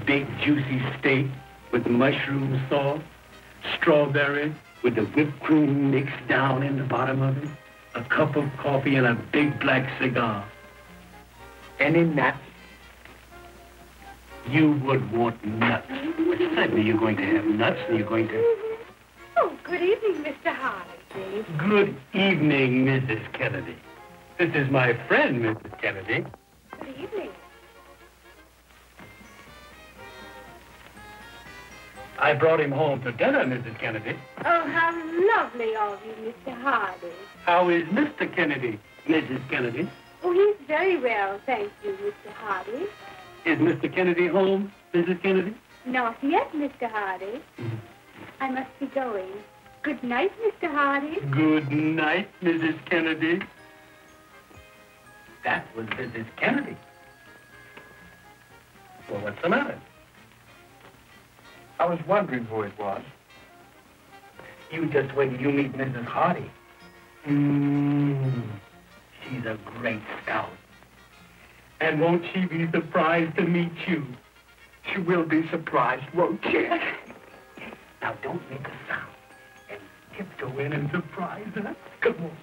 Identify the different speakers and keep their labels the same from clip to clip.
Speaker 1: Big juicy steak with mushroom sauce, strawberries with the whipped cream mixed down in the bottom of it, a cup of coffee and a big black cigar. Any nuts? You would want nuts. Well, certainly you're going to have nuts and you're going to...
Speaker 2: Oh, good evening, Mr. Hardy.
Speaker 1: Good evening, Mrs. Kennedy. This is my friend, Mrs. Kennedy.
Speaker 2: Good evening.
Speaker 1: I brought him home to dinner, Mrs. Kennedy.
Speaker 2: Oh, how lovely of you, Mr. Hardy.
Speaker 1: How is Mr. Kennedy, Mrs. Kennedy?
Speaker 2: Oh, he's very well, thank you, Mr. Hardy.
Speaker 1: Is Mr. Kennedy home, Mrs. Kennedy?
Speaker 2: Not yet, Mr. Hardy. I must be going. Good night, Mr. Hardy.
Speaker 1: Good night, Mrs. Kennedy. That was Mrs. Kennedy. Well, what's the matter?
Speaker 3: I was wondering who it was.
Speaker 1: You just wait till you meet Mrs. Hardy. She's a great scout. And won't she be surprised to meet you?
Speaker 3: She will be surprised, won't she?
Speaker 1: Now, don't make a sound. And tiptoe in and surprise her. Come on.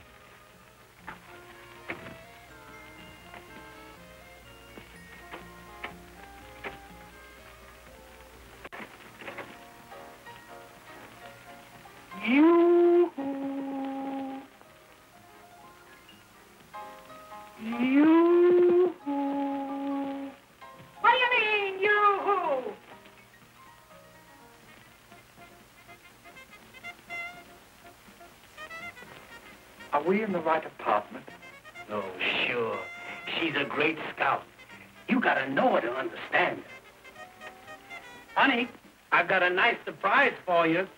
Speaker 2: What do you mean, yoo-hoo?
Speaker 3: Are we in the right apartment?
Speaker 1: Oh, sure. She's a great scout. You gotta know her to understand her. Honey, I've got a nice surprise for you.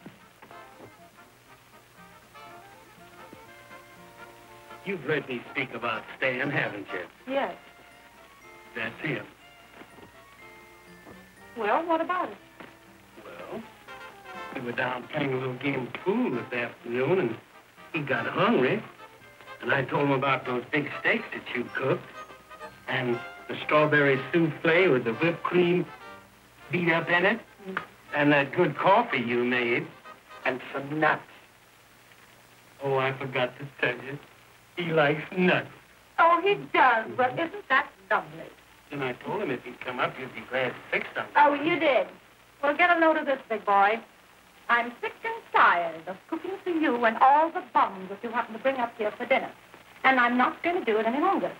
Speaker 1: You've heard me speak about Stan, haven't you?
Speaker 2: Yes.
Speaker 1: That's him.
Speaker 2: Well, what about it?
Speaker 1: Well, we were down playing a little game of pool this afternoon, and he got hungry. And I told him about those big steaks that you cooked, and the strawberry souffle with the whipped cream beat up in it, and that good coffee you made, and some nuts. Oh, I forgot to tell you. He likes nuts.
Speaker 2: Oh, he does. Well, isn't that lovely?
Speaker 1: And I told him if he'd come up, you'd be glad to fix something.
Speaker 2: Oh, you did. Well, get a load of this, big boy. I'm sick and tired of cooking for you and all the bums that you happen to bring up here for dinner. And I'm not going to do it any longer.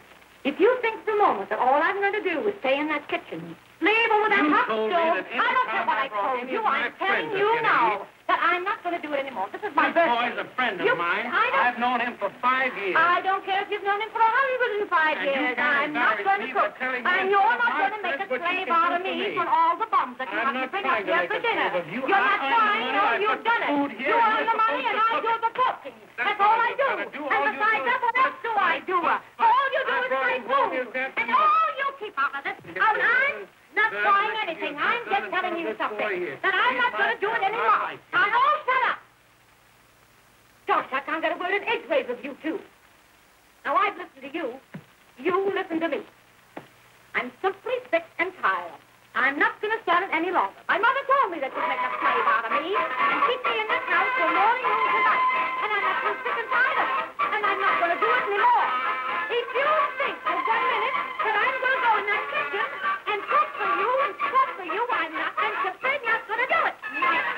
Speaker 2: If you think for a moment that all I'm going to do is stay in that kitchen, slave over that hot stove, I don't care what I told you. I'm telling you now that I'm not going to do it anymore. This is my birthday.
Speaker 1: This boy's a friend of mine. I've known him for 5 years.
Speaker 2: I don't care if you've known him for 105 years. I'm not going to cook. And you're not going to make a slave out of me for all the bums that you have to bring up here for dinner. You're not trying. No, you've done it. You earn the money and I do the cooking. That's all I do. And besides that, what else do I do? All you do is play food. And all you keep out of this. I'm not trying anything. I'm just telling you something. That I'm not going to do it anymore. Now, all shut up. Gosh, I can't get a word in edgeways with you, too. Now, I've listened to you. You listen to me. I'm simply sick and tired. I'm not going to stand it any longer. My mother told me that you'd make a slave out of me and keep me in this house till morning, noon, and night. And I'm not so sick and tired of it. And I'm not going to do it anymore. If you think for 1 minute that I'm going to go in that kitchen and cook for you and cook for you, I'm not. I'm simply not going to do it.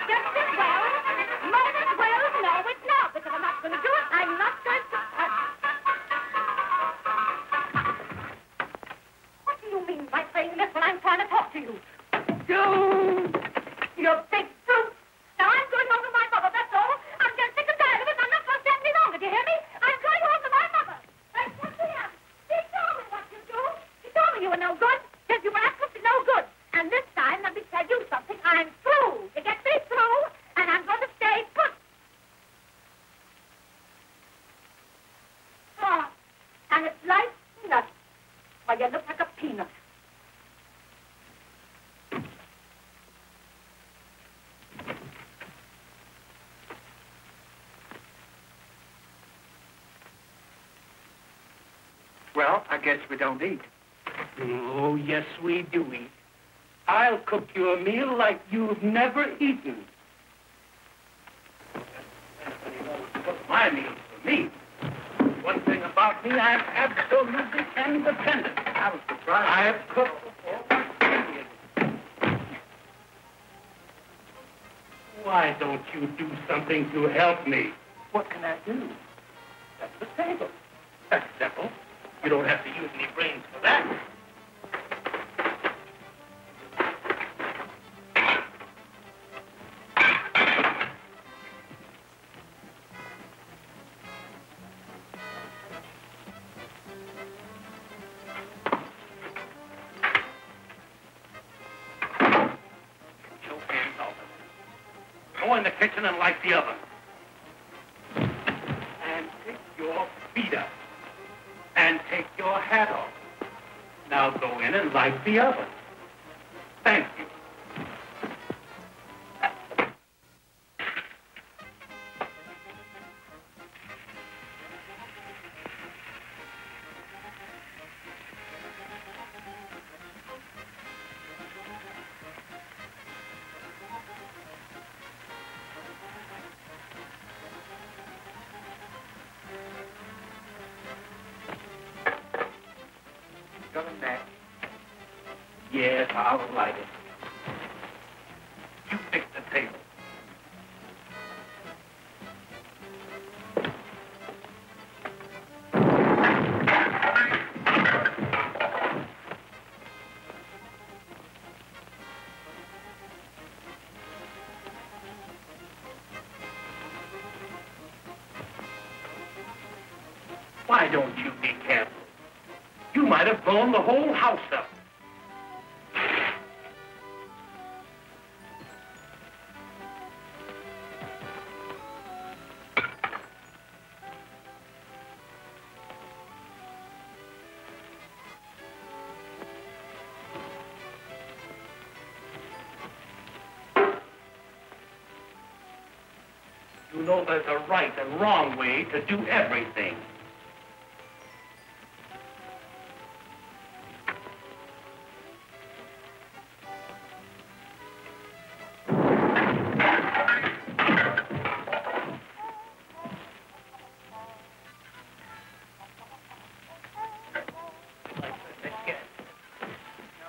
Speaker 2: Just as well. Might as well. No, it's not, because I'm not going to do it. I'm not going to... What do you mean by saying this when I'm trying to talk to you? You big brute. Now, I'm going home to my mother, that's all. I'm just sick and tired of it
Speaker 3: Well, I guess we don't eat.
Speaker 1: Oh, yes, we do eat. I'll cook you a meal like you've never eaten. Cook my meals for me. One thing about me, I'm absolutely independent.
Speaker 3: I was surprised.
Speaker 1: I have cooked before. Why don't you do something to help me?
Speaker 3: What can I do?
Speaker 1: Set the table. That's simple. You don't have to use any brains for that. Go in the kitchen and light the oven. And take your feet up. And take your hat off. Now go in and light the oven. Thank you.
Speaker 3: Got a match?
Speaker 1: Yes, I'll light it. You fix the table. Why don't you be careful? You might have blown the whole house up. You know there's a right and wrong way to do everything.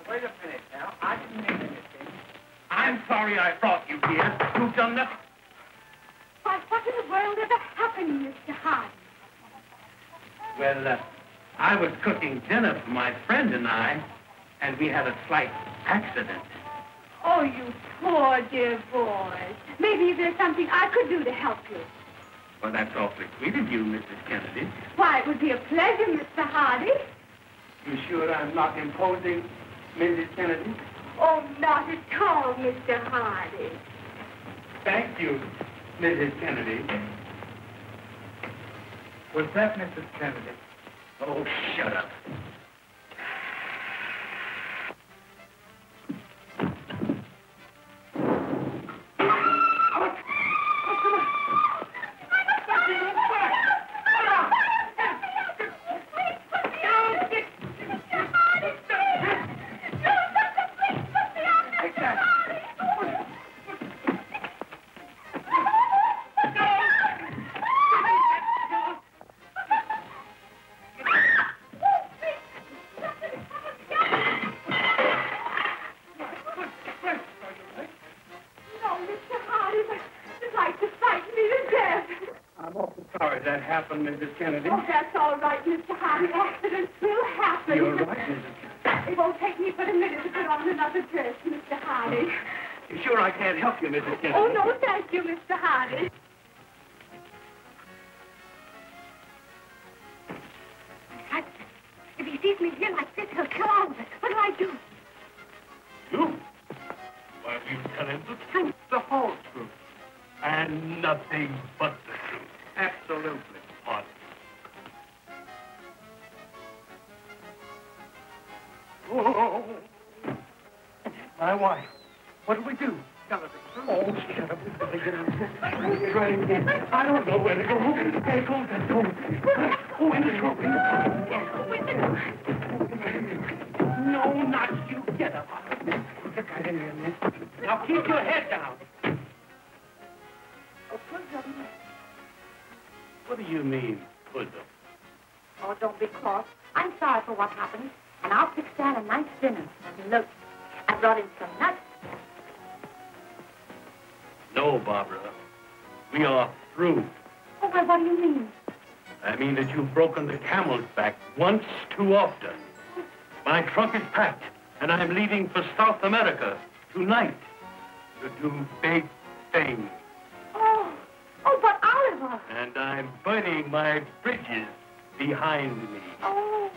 Speaker 3: Wait a minute now. I didn't mean anything.
Speaker 1: I'm sorry I brought you here. You've done nothing.
Speaker 2: Why, what in the world ever happened, Mr. Hardy?
Speaker 1: Well, I was cooking dinner for my friend and I, and we had a slight accident.
Speaker 2: Oh, you poor dear boy. Maybe there's something I could do to help you.
Speaker 1: Well, that's awfully sweet of you, Mrs. Kennedy.
Speaker 2: Why, it would be a pleasure, Mr. Hardy.
Speaker 1: You sure I'm not imposing, Mrs. Kennedy?
Speaker 2: Oh, not at all, Mr. Hardy.
Speaker 1: Thank you, Mrs. Kennedy.
Speaker 3: Was that Mrs. Kennedy?
Speaker 1: Oh, shut up. Sorry that happened, Mrs. Kennedy.
Speaker 2: Oh, that's all right, Mr. Hardy. Accidents will happen.
Speaker 1: You're right, Mrs. Kennedy.
Speaker 2: It won't take me but a minute to put on another dress, Mr. Hardy.
Speaker 1: You sure I can't help you, Mrs. Kennedy?
Speaker 2: Oh, no, thank you, Mr. Hardy. Hudson, if he sees me here like this, he'll kill all of us. What do I do?
Speaker 1: You? Why, you tell him the truth, the whole truth, and nothing but the truth.
Speaker 3: Absolutely.
Speaker 1: What? Oh, my wife. What do we do?
Speaker 3: skeleton.
Speaker 1: Oh, shut up. Try again. I don't know where to go. Hey, close that door. Oh, in the truck. No, not you. Get up. Get right in here, miss. Now keep your head down.
Speaker 2: Oh, Puddle.
Speaker 1: What do you mean, Puddle?
Speaker 2: Oh, don't be cross. I'm sorry for what happened, and I'll fix Dad a nice dinner. Look, I brought in some nuts.
Speaker 1: No, Barbara. We are through.
Speaker 2: Oh, well, what do you mean?
Speaker 1: I mean that you've broken the camel's back once too often. My trunk is packed, and I'm leaving for South America tonight to do big things.
Speaker 2: Oh, but Oliver.
Speaker 1: And I'm burning my bridges behind me.
Speaker 2: Oh.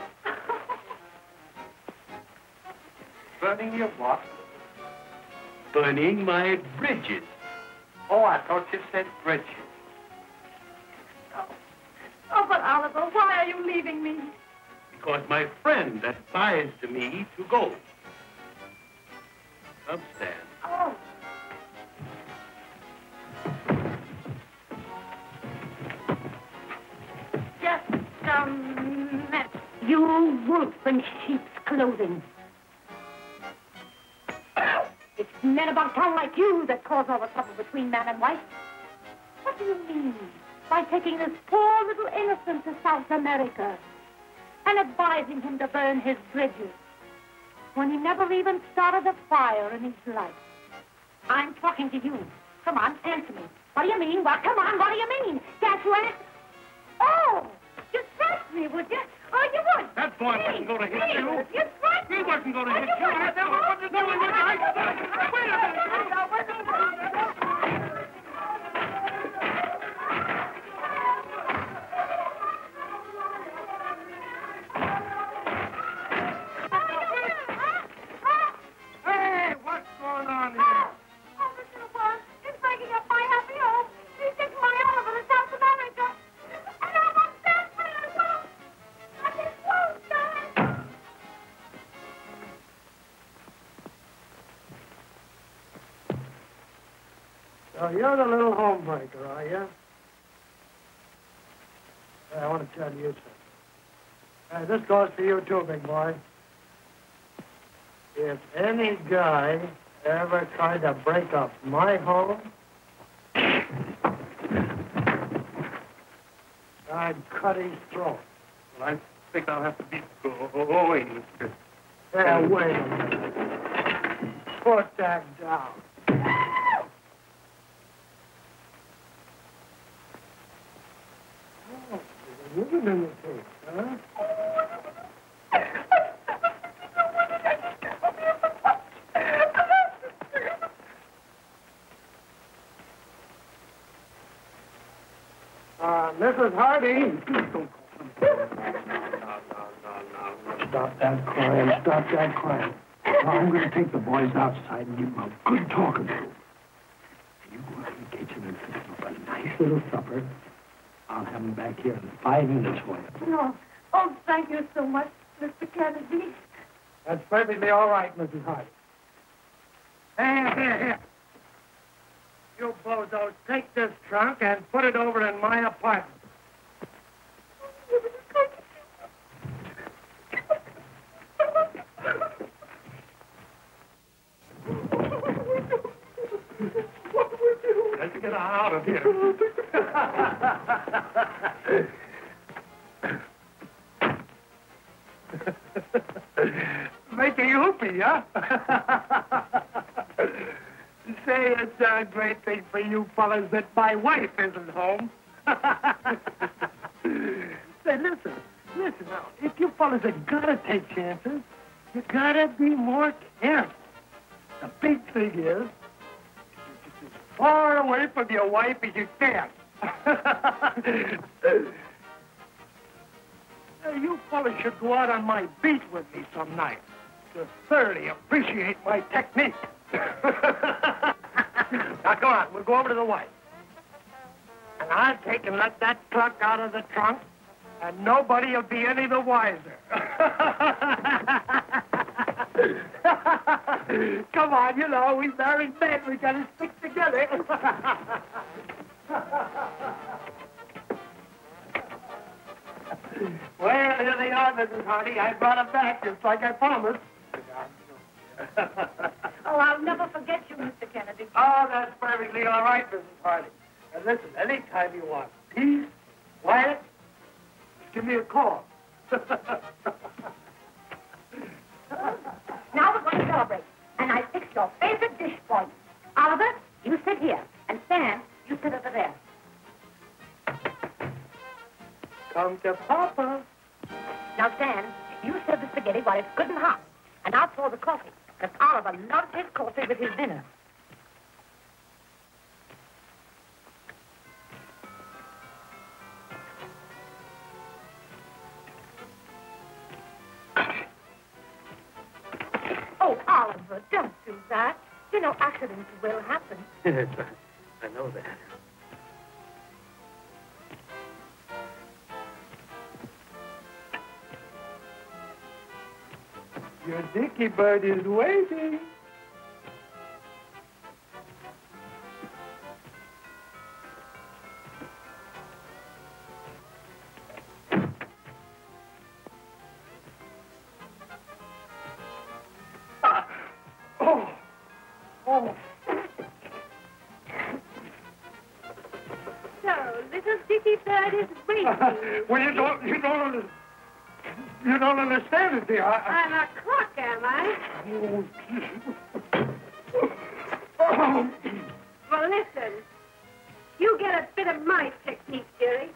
Speaker 3: Burning your what?
Speaker 1: Burning my bridges.
Speaker 3: Oh, I thought you said bridges.
Speaker 2: Oh, but Oliver, why are you leaving me?
Speaker 1: Because my friend advised me to go. Come, Stan.
Speaker 2: Oh. Just a minute. You wolf in sheep's clothing. It's men about town like you that cause all the trouble between man and wife. What do you mean by taking this poor little innocent to South America and advising him to burn his bridges when he never even started a fire in his life? I'm talking to you. Come on, answer me. What do you mean? Well, come on, what do you mean? Can't you answer? Oh, you threatened me, would you? Oh, you would.
Speaker 1: That boy wasn't going to hit you.
Speaker 2: You threatened me.
Speaker 1: He wasn't going to hit you.
Speaker 2: Oh,
Speaker 1: I never wanted to do it. Wait a minute.
Speaker 3: Hey, what's going on here?
Speaker 2: Oh, Mr. LeBron, he's breaking up my happy home. He's taking my Oliver to South America. And I won't stand for it. I just won't stand.
Speaker 4: So you're the little homebreaker, are you? I want to tell you something. This goes for you too, big boy. If any guy ever tried to break up my home, I'd cut his throat.
Speaker 1: Well, I think I'll have to be going, Mr.
Speaker 4: Yeah, wait a minute. Put that down. Oh, there's a woman in the case, huh? Mrs. Hardy. Stop that crying. Stop that crying. Now, I'm going to take the boys outside and give them a good talking to. You go out in the kitchen and fix them up a nice little supper. I'll have them back here in 5 minutes for you.
Speaker 2: No. Oh, thank you so much, Mr. Kennedy.
Speaker 4: That's perfectly all right, Mrs. Hardy. Here. You bozos, take this trunk and put it over in my apartment.
Speaker 1: Let's get out of here.
Speaker 4: Making whoopee, huh? Say, it's a great thing for you fellas that my wife isn't home. Say, listen now. If you fellas are gonna take chances, you gotta be more careful. The big thing is, just as far away from your wife as you can. You fellas should go out on my beat with me some night to thoroughly appreciate my technique. Now, come on, we'll go over to the wife. And I'll take and let that truck out of the trunk, and nobody will be any the wiser. Come on, you know, we married men. We got to stick together. Well, here they are, Mrs. Hardy. I brought them back just like I promised.
Speaker 2: Oh, I'll never forget you, Mr. Kennedy.
Speaker 4: Oh, that's perfectly all right, Mrs. Hardy. And listen, anytime you want peace, quiet, just give me a call.
Speaker 2: Now we're going to celebrate. And I fixed your favorite dish for you. Oliver, you sit here. And Sam, you sit over there.
Speaker 4: Come to Papa.
Speaker 2: Now, Sam, you serve the spaghetti while it's good and hot. And I'll pour the coffee. Because Oliver loves his coffee with his dinner. Oh, Oliver, don't do that. You know, accidents will happen.
Speaker 1: Yes, I know that.
Speaker 4: Your dicky bird is waiting. Oh.
Speaker 2: So, little dicky bird is waiting.
Speaker 4: Well, you don't understand it, dear.
Speaker 2: I'm a clock, am I?
Speaker 4: Oh.
Speaker 2: Well, listen. You get a bit of my technique, dearie.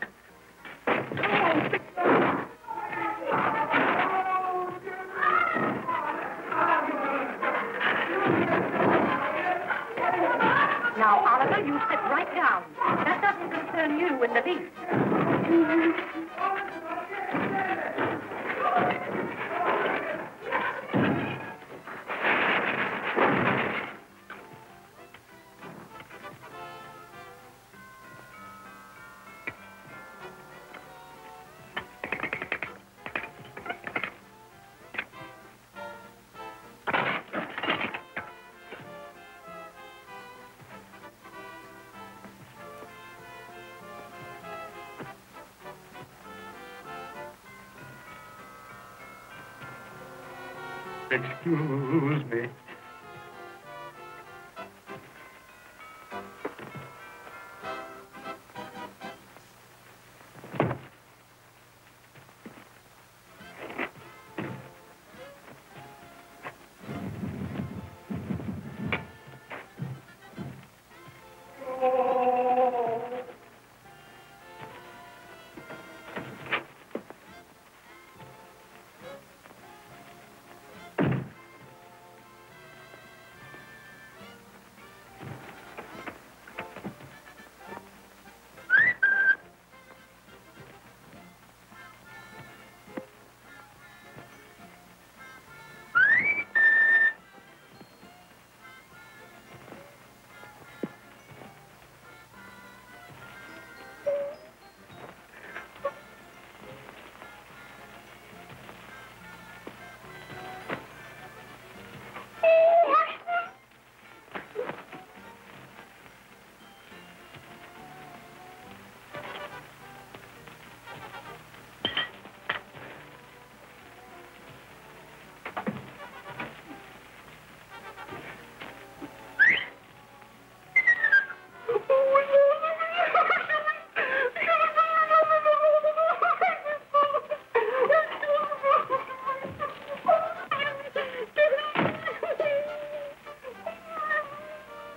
Speaker 2: Now, Oliver, you sit right down. That doesn't concern you in the least.
Speaker 1: Excuse me.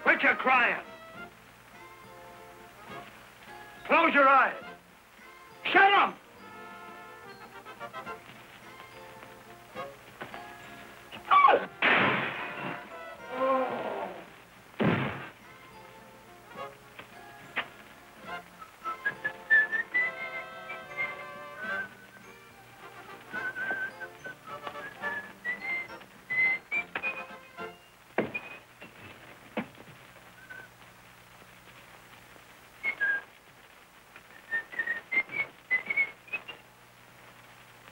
Speaker 1: Quit your crying. Close your eyes. Shut up!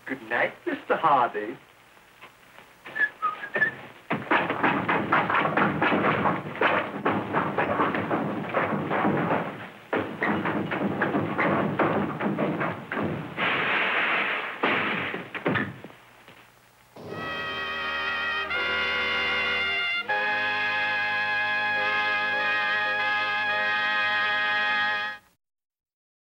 Speaker 3: Good night, Mr. Hardy.